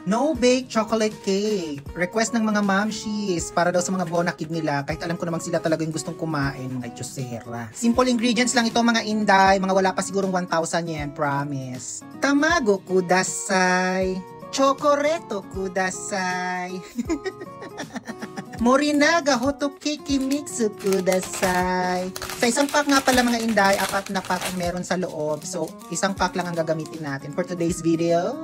No bake chocolate cake. Request ng mga mamshies para daw sa mga bonakid nila. Kahit alam ko naman sila talaga yung gustong kumain. Mga Diyosera. Simple ingredients lang ito mga inday. Mga wala pa sigurong 1,000 yen. Promise. Tamago kudasai. Chocoreto kudasai. Morinaga hotokeki mix kudasai. Sa isang pack nga pala mga inday, 4 na pack ang meron sa loob. So, isang pack lang ang gagamitin natin for today's video.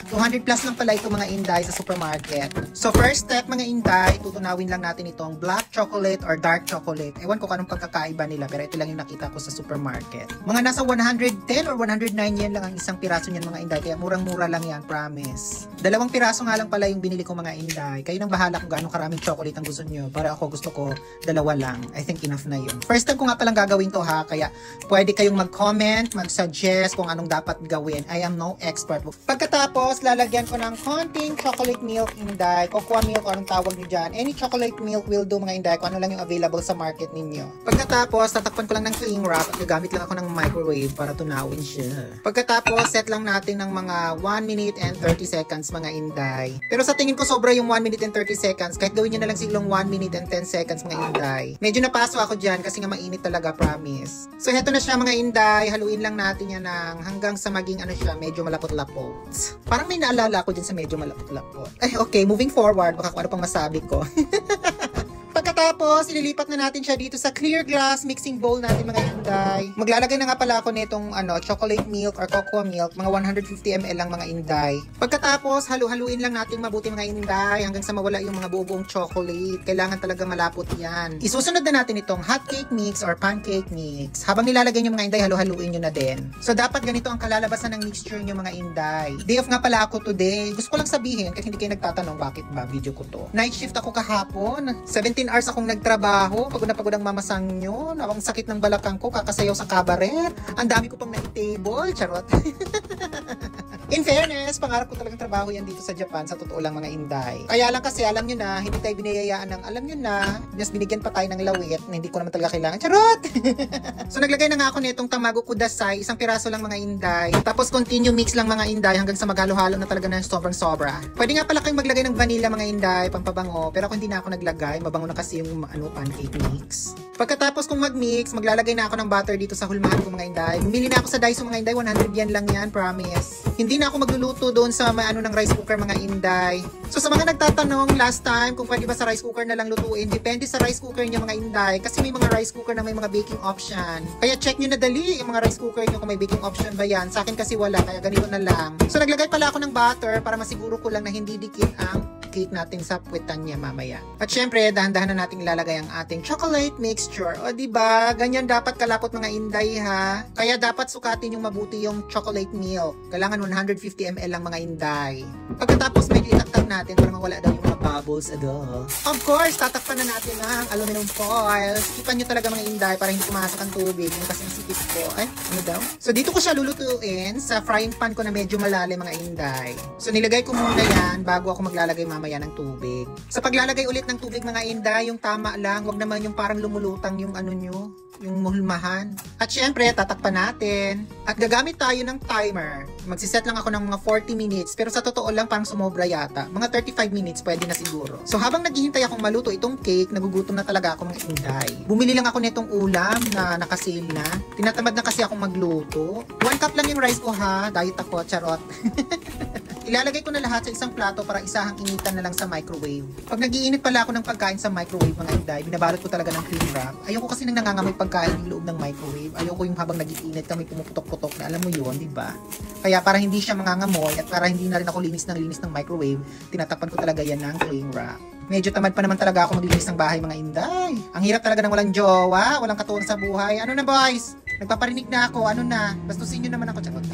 200 plus lang pala ito mga inday sa supermarket. So, first step mga inday, tutunawin lang natin itong black chocolate or dark chocolate. Ewan ko kung anong pagkakaiba nila, pero ito lang yung nakita ko sa supermarket. Mga nasa 110 or 109 yen lang ang isang piraso niyan mga inday, kaya murang-mura lang yan, promise. 2 piraso nga lang pala yung binili ko mga inday. Kayo nang bahala kung gaano karaming chocolate ang gusto nyo. Para ako gusto ko 2 lang. I think enough na yun. First time ko nga palang gagawin to ha. Kaya pwede kayong mag-comment, mag-suggest kung anong dapat gawin. I am no expert. Pagkatapos, lalagyan ko ng konting chocolate milk inday. Cocoa milk o anong tawag nyo dyan. Any chocolate milk will do mga inday. Kung ano lang yung available sa market ninyo. Pagkatapos, tatakpan ko lang ng cling wrap at gagamit lang ako ng microwave para tunawin siya. Pagkatapos, set lang natin ng mga 1 minute and 30 seconds mga inday. Pero sa tingin ko sobra yung 1 minute and 30 seconds. Kahit gawin nyo na lang silang 1 minute and 10 seconds mga inday. Medyo napaso ako dyan kasi nga mainit talaga, promise. So heto na siya mga inday. Haluin lang natin yan hanggang sa maging ano siya, medyo malapot-lapot. Parang may naalala ako dyan sa medyo malapot-lapot. Ay okay, moving forward. Baka kung ano pang masabi ko. Pagkatapos, ililipat na natin siya dito sa clear glass mixing bowl natin mga inday. Maglalagay na nga pala ako nitong chocolate milk or cocoa milk, mga 150 ml lang mga inday. Pagkatapos, halu-haluin lang natin mabuti mga inday hanggang sa mawala yung mga buong chocolate. Kailangan talaga malapot yan. Isusunod na natin itong hot cake mix or pancake mix. Habang nilalagay nyo mga inday, halu-haluin nyo na din. So dapat ganito ang kalalabasan ng mixture nyo mga inday. Day off nga pala ako today. Gusto ko lang sabihin, kasi hindi kayo nagtatanong bakit ba video ko to. Night shift ako kahapon. 17 hours akong nagtrabaho. Pagod na pagod ang mamasang nyo. Ang sakit ng balakang ko, kakasayaw sa cabaret. Ang dami ko pang na-table. Charot. In fairness, pangarap ko talagang trabaho yan dito sa Japan, sa totoo lang mga inday. Kaya lang kasi, alam nyo na, hindi tayo binayayaan ng, alam nyo na, mas binigyan pa tayo ng lawit na hindi ko naman talaga kailangan. Charot! So, naglagay na nga ako nitong tamago kudasai, 1 piraso lang mga inday. Tapos, continue mix lang mga inday hanggang sa maghalo-halo na talaga na sobrang sobra. Pwede nga pala kayong maglagay ng vanilla mga inday, pampabango, pero ako hindi na ako naglagay. Mabango na kasi yung pancake mix. Pagkatapos kong mag-mix, maglalagay na ako ng butter dito sa hulmahan ko mga inday. Bumili na ako sa Daiso mga inday, 100 yen lang yan, promise. Hindi na ako magluluto doon sa ng rice cooker mga inday. So sa mga nagtatanong last time kung pwede ba sa rice cooker na lang lutuin, depende sa rice cooker niyo mga inday. Kasi may mga rice cooker na may mga baking option. Kaya check nyo na dali yung mga rice cooker niyo kung may baking option ba yan. Sa akin kasi wala, kaya ganito na lang. So naglagay pala ako ng butter para masiguro ko lang na hindi dikit ang cake natin sa puwetan niya mamaya. At syempre, dahan-dahan na natin ilalagay ang ating chocolate mixture. O diba, ganyan dapat kalapot mga inday ha. Kaya dapat sukatin yung mabuti yung chocolate milk. Kailangan 150 ml lang mga inday. Pagkatapos medyo itaktak natin para mawala daw yung mga bubbles. Of course, tatakpan na natin ang aluminum foil. Sikipan nyo talaga mga inday para hindi pumasok ang tubig. Yung kasi sikip ko. Ay, ano daw? So dito ko siya lulutuin sa frying pan ko na medyo malalim mga inday. So nilagay ko muna yan bago ako maglalagay mamaya ng tubig. Sa paglalagay ulit ng tubig mga inday, yung tama lang, wag naman yung parang lumulutang yung nyo, yung muhulmahan. At syempre, tatakpan natin. At gagamit tayo ng timer. Magsiset lang ako ng mga 40 minutes, pero sa totoo lang parang sumobra yata. Mga 35 minutes pwede na siguro. So habang naghihintay akong maluto itong cake, nagugutom na talaga ako mga inday. Bumili lang ako nitong ulam na nakasale na. Tinatamad na kasi akong magluto. 1 cup lang yung rice ko ha. Diet ako, charot. Ilalagay ko na lahat sa isang plato para isahang initan na lang sa microwave. Pag nag-iinit pala ako ng pagkain sa microwave mga inday, binabalot ko talaga ng cling wrap. Ayoko kasi nang nangangamoy pagkain ng loob ng microwave. Ayoko yung habang nag-iinit kami pumuputok-putok na, alam mo yun, di ba? Kaya para hindi siya mangangamoy at para hindi na rin ako linis ng microwave, tinatapan ko talaga yan ng cling wrap. Medyo tamad pa naman talaga ako maglinis ng bahay mga inday. Ang hirap talaga ng walang jowa, walang katuon sa buhay. Ano na boys? Nagpaparinig na ako, ano na? Bastusin nyo naman ako, charot.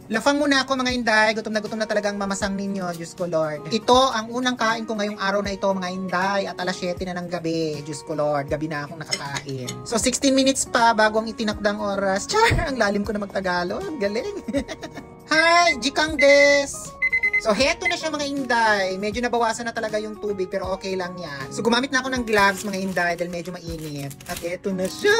Lafang muna ako mga inday, gutom na talagang mamasang ninyo, Diyos ko Lord. Ito ang unang kain ko ngayong araw na ito mga inday at alas 7 na ng gabi, Diyos ko Lord, gabi na akong nakakain. So 16 minutes pa bago ang itinakdang oras. Char, ang lalim ko na magtagalog, galing. Hi, Jikang des! So, heto na siya mga inday. Medyo nabawasan na talaga yung tubig pero okay lang yan. So, gumamit na ako ng gloves mga inday dahil medyo mainit. At heto na siya!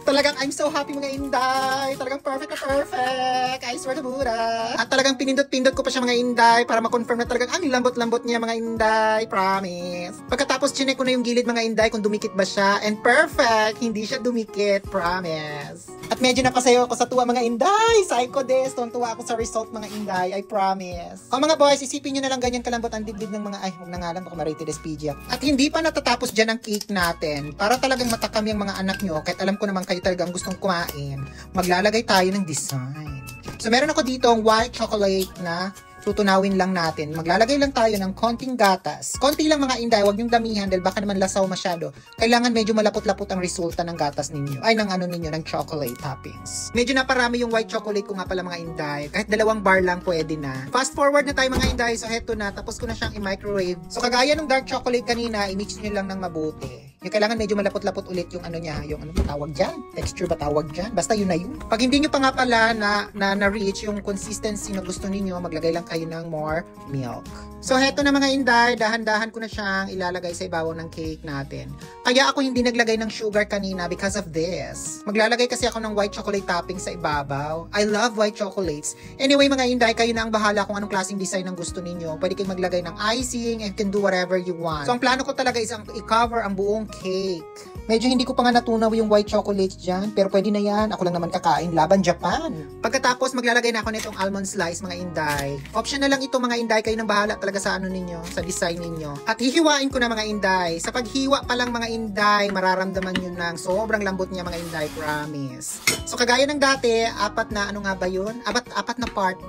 Talagang I'm so happy mga inday. Talagang perfect na perfect. I swear to Buddha. At talagang pinindot-pindot ko pa siya mga inday para ma-confirm na talagang ang lambot-lambot niya mga inday. Promise. Pagkatapos chinek ko na yung gilid mga inday kung dumikit ba siya. And perfect. Hindi siya dumikit. Promise. At medyo napasayo ako sa tuwa mga inday. Psycho des. Tuwa ako sa result mga inday. I promise. O mga boys, isipin nyo na lang ganyan kalambot ang dibdib ng mga, ay huwag na nga lang baka ma-rated as PG. At hindi pa natatapos dyan ang cake natin. Para talagang matakam yung mga anak nyo, kahit alam ko naman kayo talagang gustong kumain, maglalagay tayo ng design. So meron ako dito ang white chocolate na tutunawin lang natin. Maglalagay lang tayo ng konting gatas. Konti lang mga inday, huwag yung damihan dahil baka naman lasaw masyado. Kailangan medyo malapot-lapot ang resulta ng gatas ninyo. Ay, ng ano ninyo, ng chocolate toppings. Medyo naparami yung white chocolate ko nga pala mga inday. Kahit 2 bar lang pwede na. Fast forward na tayo mga inday. So heto na, tapos ko na siyang i-microwave. So kagaya ng dark chocolate kanina, i-mix nyo lang ng mabuti. Yung kailangan medyo malapot-lapot ulit yung ano niya, yung ano ba tawag dyan? Texture ba tawag dyan? Basta yun na yun. Pag hindi nyo pa nga pala na-reach yung consistency na gusto niyo, maglagay lang kayo ng more milk. So heto na mga inday, dahan-dahan ko na siyang ilalagay sa ibabaw ng cake natin. Kaya ako hindi naglagay ng sugar kanina because of this. Maglalagay kasi ako ng white chocolate topping sa ibabaw. I love white chocolates. Anyway mga inday, kayo na ang bahala kung anong klaseng design ang gusto ninyo. Pwede kayong maglagay ng icing and can do whatever you want. So ang plano ko talaga is i-cover ang buong cake. Medyo hindi ko pa nga natunaw yung white chocolate dyan, pero pwede na yan. Ako lang naman kakain, laban Japan. Pagkatapos maglalagay na ako nitong almond slice mga inday. Option na lang ito mga inday, kayo nang bahala talaga sa ano ninyo, sa design ninyo. At hihiwain ko na mga inday. Sa paghiwa pa lang mga inday, mararamdaman nyo ng sobrang lambot niya mga inday, promise. So kagaya ng dati, apat na ano nga ba yun? Apat na part.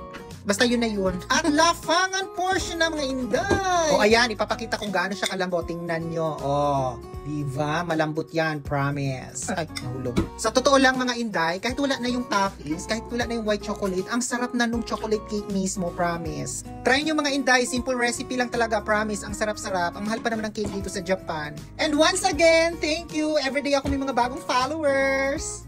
Basta yun na yun. At lafangan portion na mga inday. O ayan, ipapakita kung gaano siya kalambot. Tingnan nyo. O, diba? Malambot yan, promise. Ay, nahulog. Sa totoo lang mga inday, kahit wala na yung toppings, kahit wala na yung white chocolate, ang sarap na nung chocolate cake mismo, promise. Try nyo mga inday, simple recipe lang talaga, promise. Ang sarap-sarap. Ang mahal pa naman ng cake dito sa Japan. And once again, thank you. Everyday ako may mga bagong followers.